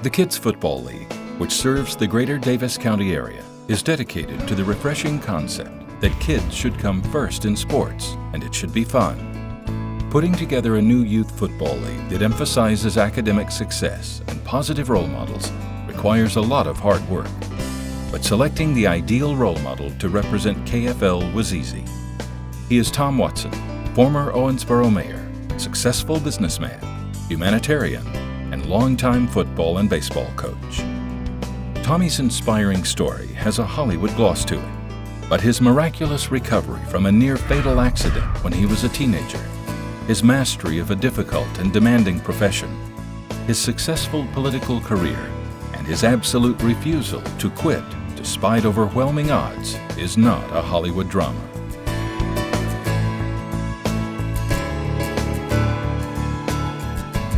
The Kids Football League, which serves the greater Daviess County area, is dedicated to the refreshing concept that kids should come first in sports and it should be fun. Putting together a new youth football league that emphasizes academic success and positive role models requires a lot of hard work. But selecting the ideal role model to represent KFL was easy. He is Tom Watson, former Owensboro Mayor, successful businessman, humanitarian, and longtime football and baseball coach. Tommy's inspiring story has a Hollywood gloss to it, but his miraculous recovery from a near-fatal accident when he was a teenager, his mastery of a difficult and demanding profession, his successful political career, and his absolute refusal to quit despite overwhelming odds is not a Hollywood drama.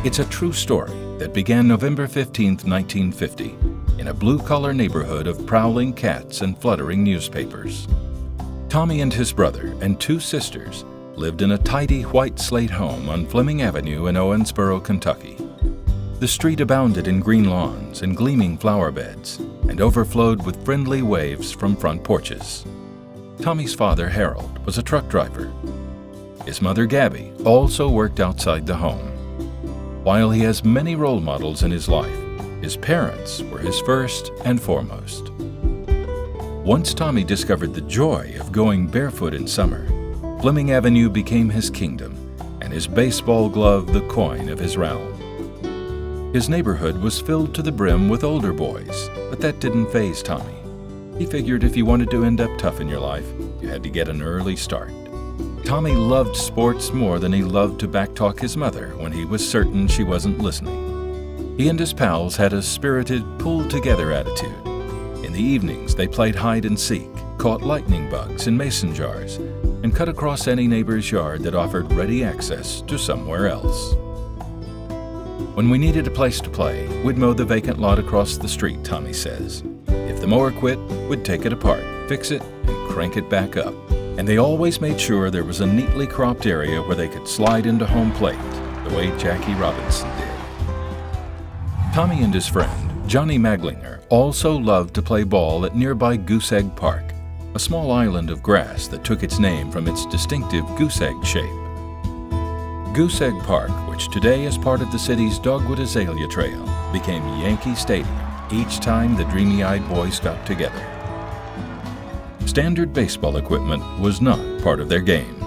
It's a true story that began November 15, 1950, in a blue-collar neighborhood of prowling cats and fluttering newspapers. Tommy and his brother and two sisters lived in a tidy white slate home on Fleming Avenue in Owensboro, Kentucky. The street abounded in green lawns and gleaming flower beds and overflowed with friendly waves from front porches. Tommy's father, Harold, was a truck driver. His mother, Gabby, also worked outside the home. While he has many role models in his life, his parents were his first and foremost. Once Tommy discovered the joy of going barefoot in summer, Fleming Avenue became his kingdom, and his baseball glove the coin of his realm. His neighborhood was filled to the brim with older boys, but that didn't faze Tommy. He figured if you wanted to end up tough in your life, you had to get an early start. Tommy loved sports more than he loved to backtalk his mother when he was certain she wasn't listening. He and his pals had a spirited, pulled-together attitude. In the evenings, they played hide and seek, caught lightning bugs in mason jars, and cut across any neighbor's yard that offered ready access to somewhere else. When we needed a place to play, we'd mow the vacant lot across the street, Tommy says. If the mower quit, we'd take it apart, fix it, and crank it back up. And they always made sure there was a neatly cropped area where they could slide into home plate, the way Jackie Robinson did. Tommy and his friend, Johnny Maglinger, also loved to play ball at nearby Goose Egg Park, a small island of grass that took its name from its distinctive goose egg shape. Goose Egg Park, which today is part of the city's Dogwood Azalea Trail, became Yankee Stadium each time the dreamy-eyed boys got together. Standard baseball equipment was not part of their game.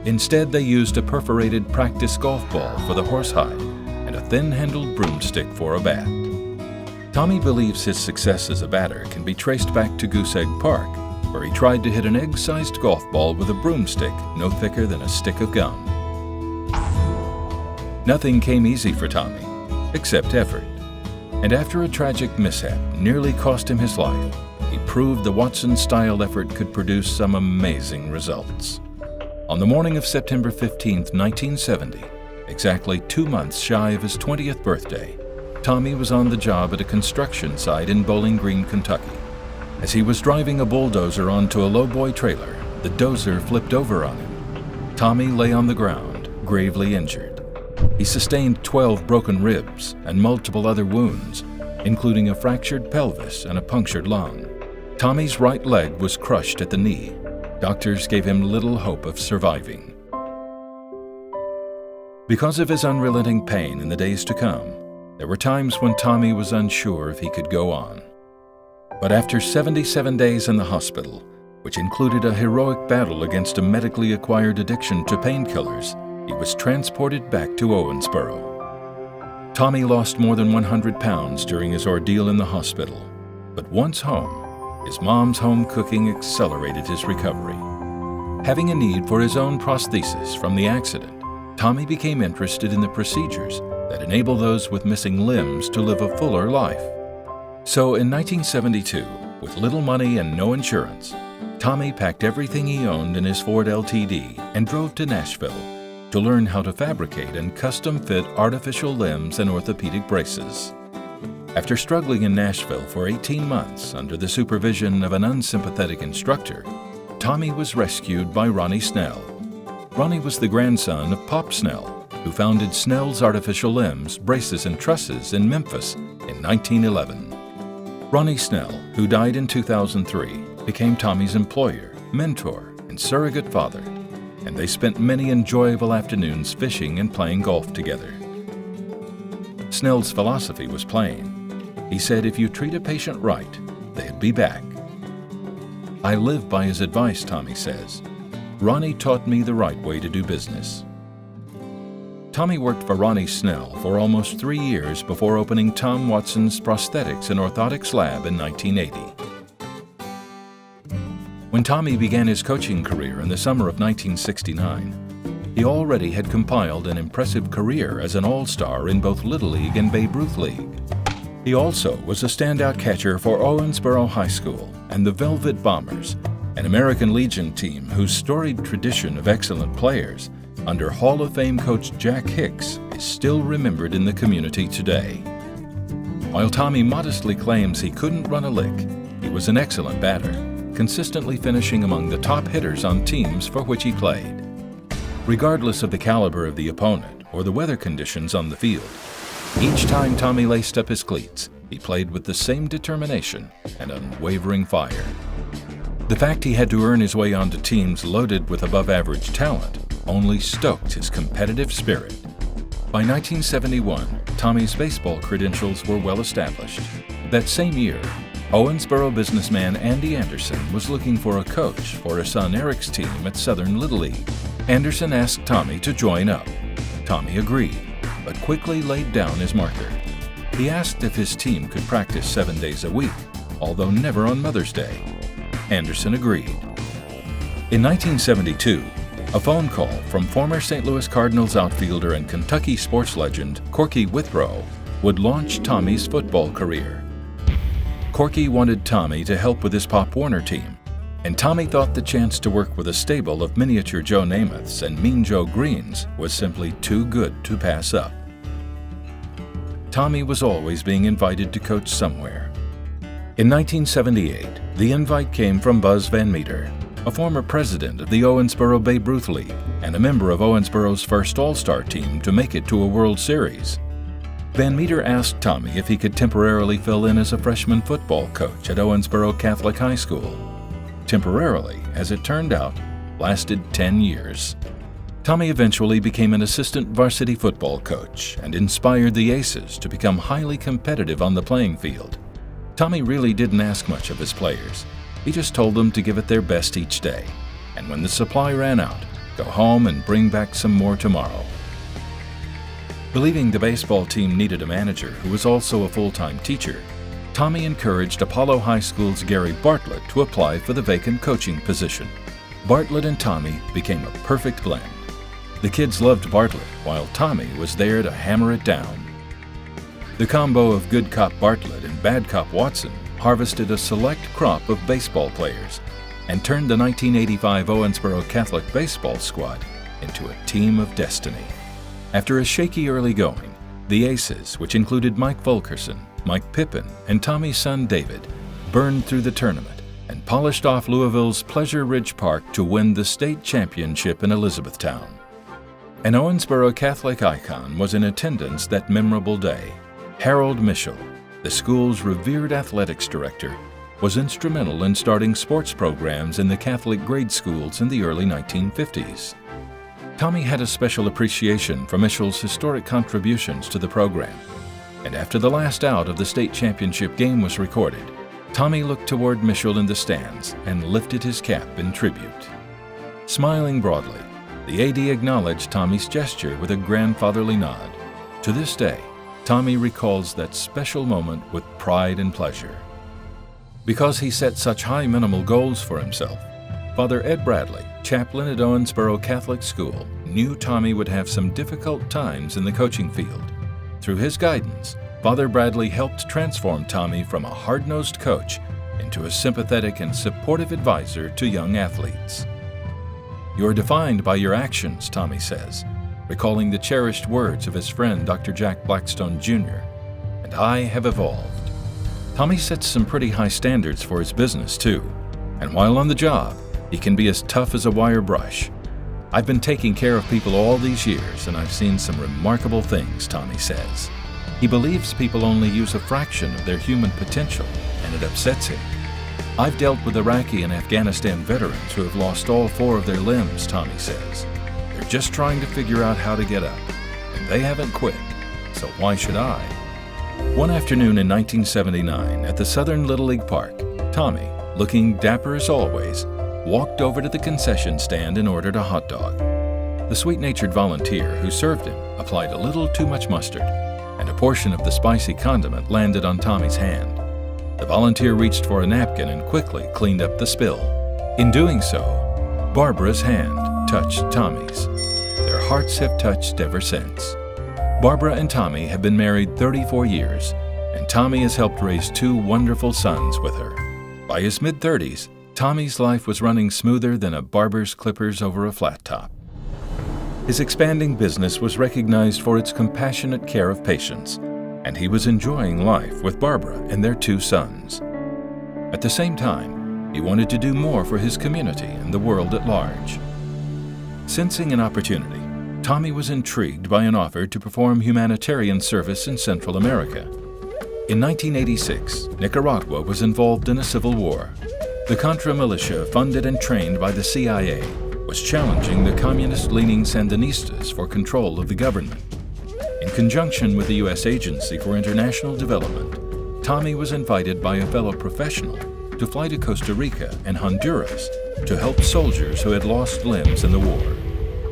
Instead, they used a perforated practice golf ball for the horsehide and a thin-handled broomstick for a bat. Tommy believes his success as a batter can be traced back to Goose Egg Park, where he tried to hit an egg-sized golf ball with a broomstick no thicker than a stick of gum. Nothing came easy for Tommy, except effort. And after a tragic mishap nearly cost him his life, he proved the Watson-style effort could produce some amazing results. On the morning of September 15, 1970, exactly 2 months shy of his 20th birthday, Tommy was on the job at a construction site in Bowling Green, Kentucky. As he was driving a bulldozer onto a lowboy trailer, the dozer flipped over on him. Tommy lay on the ground, gravely injured. He sustained 12 broken ribs and multiple other wounds, including a fractured pelvis and a punctured lung. Tommy's right leg was crushed at the knee. Doctors gave him little hope of surviving. Because of his unrelenting pain in the days to come, there were times when Tommy was unsure if he could go on. But after 77 days in the hospital, which included a heroic battle against a medically acquired addiction to painkillers, he was transported back to Owensboro. Tommy lost more than 100 pounds during his ordeal in the hospital, but once home, his mom's home cooking accelerated his recovery. Having a need for his own prosthesis from the accident, Tommy became interested in the procedures that enable those with missing limbs to live a fuller life. So in 1972, with little money and no insurance, Tommy packed everything he owned in his Ford LTD and drove to Nashville to learn how to fabricate and custom-fit artificial limbs and orthopedic braces. After struggling in Nashville for 18 months under the supervision of an unsympathetic instructor, Tommy was rescued by Ronnie Snell. Ronnie was the grandson of Pop Snell, who founded Snell's Artificial Limbs, Braces, and Trusses in Memphis in 1911. Ronnie Snell, who died in 2003, became Tommy's employer, mentor, and surrogate father, and they spent many enjoyable afternoons fishing and playing golf together. Snell's philosophy was plain. He said if you treat a patient right, they'd be back. I live by his advice, Tommy says. Ronnie taught me the right way to do business. Tommy worked for Ronnie Snell for almost 3 years before opening Tom Watson's Prosthetics and Orthotics Lab in 1980. When Tommy began his coaching career in the summer of 1969, he already had compiled an impressive career as an all-star in both Little League and Babe Ruth League. He also was a standout catcher for Owensboro High School and the Velvet Bombers, an American Legion team whose storied tradition of excellent players under Hall of Fame coach Jack Hicks is still remembered in the community today. While Tommy modestly claims he couldn't run a lick, he was an excellent batter, consistently finishing among the top hitters on teams for which he played. Regardless of the caliber of the opponent or the weather conditions on the field, each time Tommy laced up his cleats, he played with the same determination and unwavering fire. The fact he had to earn his way onto teams loaded with above-average talent only stoked his competitive spirit. By 1971, Tommy's baseball credentials were well established. That same year, Owensboro businessman Andy Anderson was looking for a coach for his son Eric's team at Southern Little League. Anderson asked Tommy to join up. Tommy agreed, but quickly laid down his marker. He asked if his team could practice 7 days a week, although never on Mother's Day. Anderson agreed. In 1972, a phone call from former St. Louis Cardinals outfielder and Kentucky sports legend Corky Withrow would launch Tommy's football career. Corky wanted Tommy to help with his Pop Warner team, and Tommy thought the chance to work with a stable of miniature Joe Namaths and Mean Joe Greens was simply too good to pass up. Tommy was always being invited to coach somewhere. In 1978, the invite came from Buzz Van Meter, a former president of the Owensboro Babe Ruth League and a member of Owensboro's first All-Star team to make it to a World Series. Van Meter asked Tommy if he could temporarily fill in as a freshman football coach at Owensboro Catholic High School. Temporarily, as it turned out, lasted 10 years. Tommy eventually became an assistant varsity football coach and inspired the Aces to become highly competitive on the playing field. Tommy really didn't ask much of his players. He just told them to give it their best each day, and when the supply ran out, go home and bring back some more tomorrow. Believing the baseball team needed a manager who was also a full-time teacher, Tommy encouraged Apollo High School's Gary Bartlett to apply for the vacant coaching position. Bartlett and Tommy became a perfect blend. The kids loved Bartlett, while Tommy was there to hammer it down. The combo of good cop Bartlett and bad cop Watson harvested a select crop of baseball players and turned the 1985 Owensboro Catholic baseball squad into a team of destiny. After a shaky early going, the Aces, which included Mike Fulkerson, Mike Pippin, and Tommy's son David, burned through the tournament and polished off Louisville's Pleasure Ridge Park to win the state championship in Elizabethtown. An Owensboro Catholic icon was in attendance that memorable day. Harold Mischel, the school's revered athletics director, was instrumental in starting sports programs in the Catholic grade schools in the early 1950s. Tommy had a special appreciation for Mischel's historic contributions to the program, and after the last out of the state championship game was recorded, Tommy looked toward Mischel in the stands and lifted his cap in tribute. Smiling broadly, the AD acknowledged Tommy's gesture with a grandfatherly nod. To this day, Tommy recalls that special moment with pride and pleasure. Because he set such high minimal goals for himself, Father Ed Bradley, chaplain at Owensboro Catholic School, knew Tommy would have some difficult times in the coaching field. Through his guidance, Father Bradley helped transform Tommy from a hard-nosed coach into a sympathetic and supportive advisor to young athletes. "You're defined by your actions," Tommy says, recalling the cherished words of his friend Dr. Jack Blackstone Jr., "and I have evolved." Tommy sets some pretty high standards for his business, too, and while on the job, he can be as tough as a wire brush. "I've been taking care of people all these years, and I've seen some remarkable things," Tommy says. He believes people only use a fraction of their human potential, and it upsets him. I've dealt with Iraqi and Afghanistan veterans who have lost all 4 of their limbs, Tommy says. They're just trying to figure out how to get up, and they haven't quit, so why should I? One afternoon in 1979 at the Southern Little League Park, Tommy, looking dapper as always, walked over to the concession stand and ordered a hot dog. The sweet-natured volunteer who served him applied a little too much mustard, and a portion of the spicy condiment landed on Tommy's hand. The volunteer reached for a napkin and quickly cleaned up the spill. In doing so, Barbara's hand touched Tommy's. Their hearts have touched ever since. Barbara and Tommy have been married 34 years, and Tommy has helped raise 2 wonderful sons with her. By his mid-30s, Tommy's life was running smoother than a barber's clippers over a flat top. His expanding business was recognized for its compassionate care of patients, and he was enjoying life with Barbara and their 2 sons. At the same time, he wanted to do more for his community and the world at large. Sensing an opportunity, Tommy was intrigued by an offer to perform humanitarian service in Central America. In 1986, Nicaragua was involved in a civil war. The Contra militia, funded and trained by the CIA, was challenging the communist-leaning Sandinistas for control of the government. In conjunction with the U.S. Agency for International Development, Tommy was invited by a fellow professional to fly to Costa Rica and Honduras to help soldiers who had lost limbs in the war.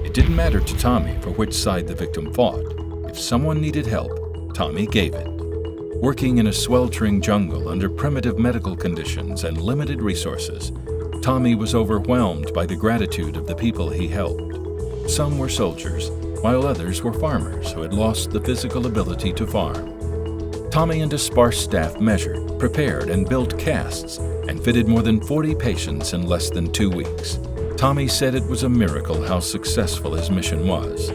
It didn't matter to Tommy for which side the victim fought. If someone needed help, Tommy gave it. Working in a sweltering jungle under primitive medical conditions and limited resources, Tommy was overwhelmed by the gratitude of the people he helped. Some were soldiers, while others were farmers who had lost the physical ability to farm. Tommy and a sparse staff measured, prepared, and built casts and fitted more than 40 patients in less than 2 weeks. Tommy said it was a miracle how successful his mission was.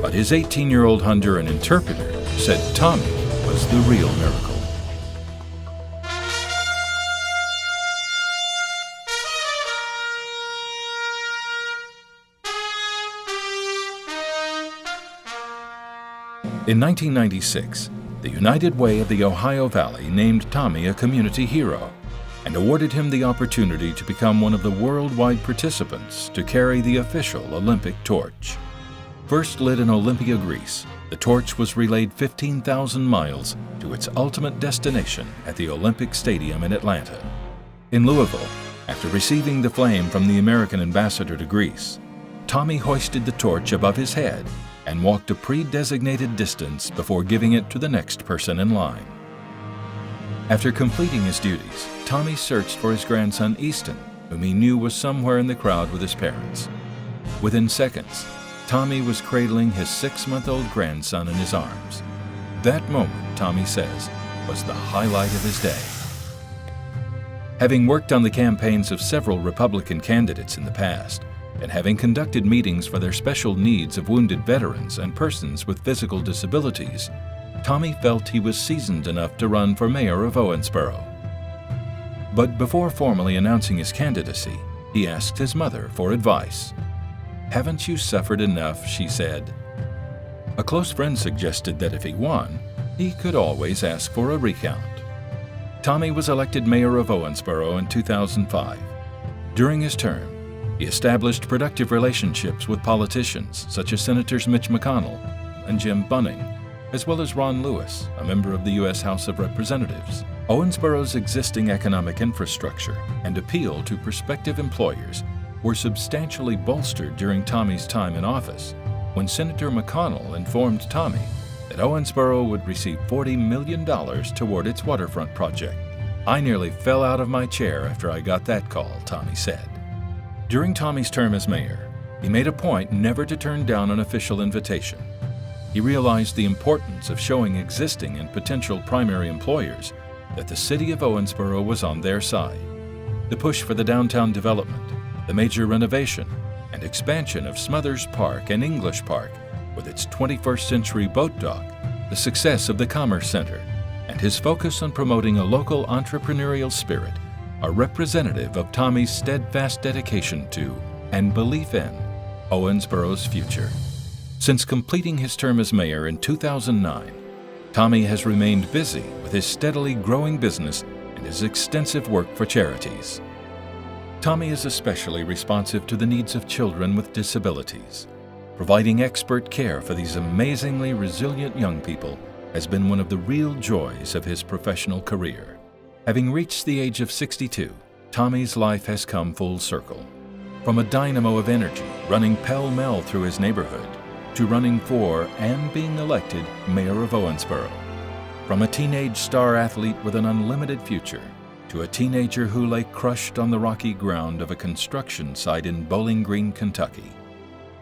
But his 18-year-old Honduran interpreter said Tommy was the real miracle. In 1996, the United Way of the Ohio Valley named Tommy a community hero and awarded him the opportunity to become one of the worldwide participants to carry the official Olympic torch. First lit in Olympia, Greece, the torch was relayed 15,000 miles to its ultimate destination at the Olympic Stadium in Atlanta. In Louisville, after receiving the flame from the American ambassador to Greece, Tommy hoisted the torch above his head and walked a pre-designated distance before giving it to the next person in line. After completing his duties, Tommy searched for his grandson Easton, whom he knew was somewhere in the crowd with his parents. Within seconds, Tommy was cradling his 6-month-old grandson in his arms. That moment, Tommy says, was the highlight of his day. Having worked on the campaigns of several Republican candidates in the past, and having conducted meetings for their special needs of wounded veterans and persons with physical disabilities, Tommy felt he was seasoned enough to run for mayor of Owensboro. But before formally announcing his candidacy, he asked his mother for advice. "Haven't you suffered enough?" she said. A close friend suggested that if he won, he could always ask for a recount. Tommy was elected mayor of Owensboro in 2005. During his term, he established productive relationships with politicians such as Senators Mitch McConnell and Jim Bunning, as well as Ron Lewis, a member of the U.S. House of Representatives. Owensboro's existing economic infrastructure and appeal to prospective employers were substantially bolstered during Tommy's time in office, when Senator McConnell informed Tommy that Owensboro would receive $40 million toward its waterfront project. "I nearly fell out of my chair after I got that call," Tommy said. During Tommy's term as mayor, he made a point never to turn down an official invitation. He realized the importance of showing existing and potential primary employers that the city of Owensboro was on their side. The push for the downtown development, the major renovation and expansion of Smothers Park and English Park with its 21st century boat dock, the success of the Commerce Center, and his focus on promoting a local entrepreneurial spirit are representative of Tommy's steadfast dedication to and belief in Owensboro's future. Since completing his term as mayor in 2009, Tommy has remained busy with his steadily growing business and his extensive work for charities. Tommy is especially responsive to the needs of children with disabilities. Providing expert care for these amazingly resilient young people has been one of the real joys of his professional career. Having reached the age of 62, Tommy's life has come full circle. From a dynamo of energy running pell-mell through his neighborhood, to running for and being elected mayor of Owensboro. From a teenage star athlete with an unlimited future, to a teenager who lay crushed on the rocky ground of a construction site in Bowling Green, Kentucky.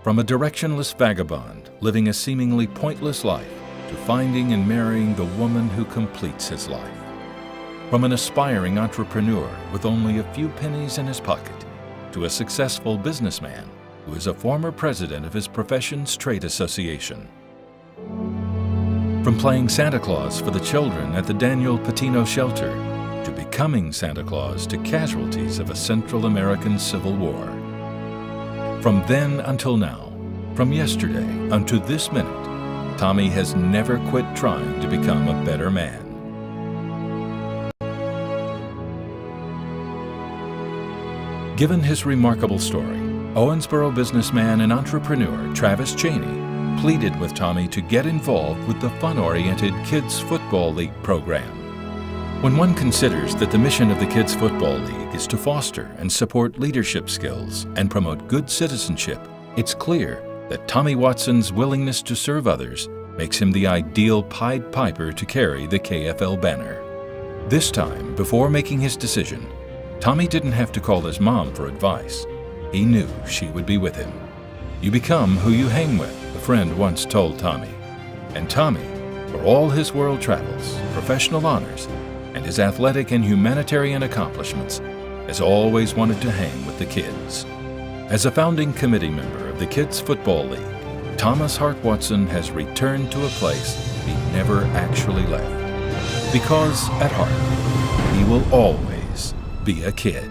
From a directionless vagabond living a seemingly pointless life, to finding and marrying the woman who completes his life. From an aspiring entrepreneur with only a few pennies in his pocket, to a successful businessman who is a former president of his profession's trade association. From playing Santa Claus for the children at the Daniel Patino shelter, to becoming Santa Claus to casualties of a Central American Civil War. From then until now, from yesterday unto this minute, Tommy has never quit trying to become a better man. Given his remarkable story, Owensboro businessman and entrepreneur Travis Cheney pleaded with Tommy to get involved with the fun-oriented Kids Football League program. When one considers that the mission of the Kids Football League is to foster and support leadership skills and promote good citizenship, it's clear that Tommy Watson's willingness to serve others makes him the ideal Pied Piper to carry the KFL banner. This time, before making his decision, Tommy didn't have to call his mom for advice. He knew she would be with him. "You become who you hang with," a friend once told Tommy. And Tommy, for all his world travels, professional honors, and his athletic and humanitarian accomplishments, has always wanted to hang with the kids. As a founding committee member of the Kids Football League, Thomas Hart Watson has returned to a place he never actually left. Because at heart, he will always be a kid.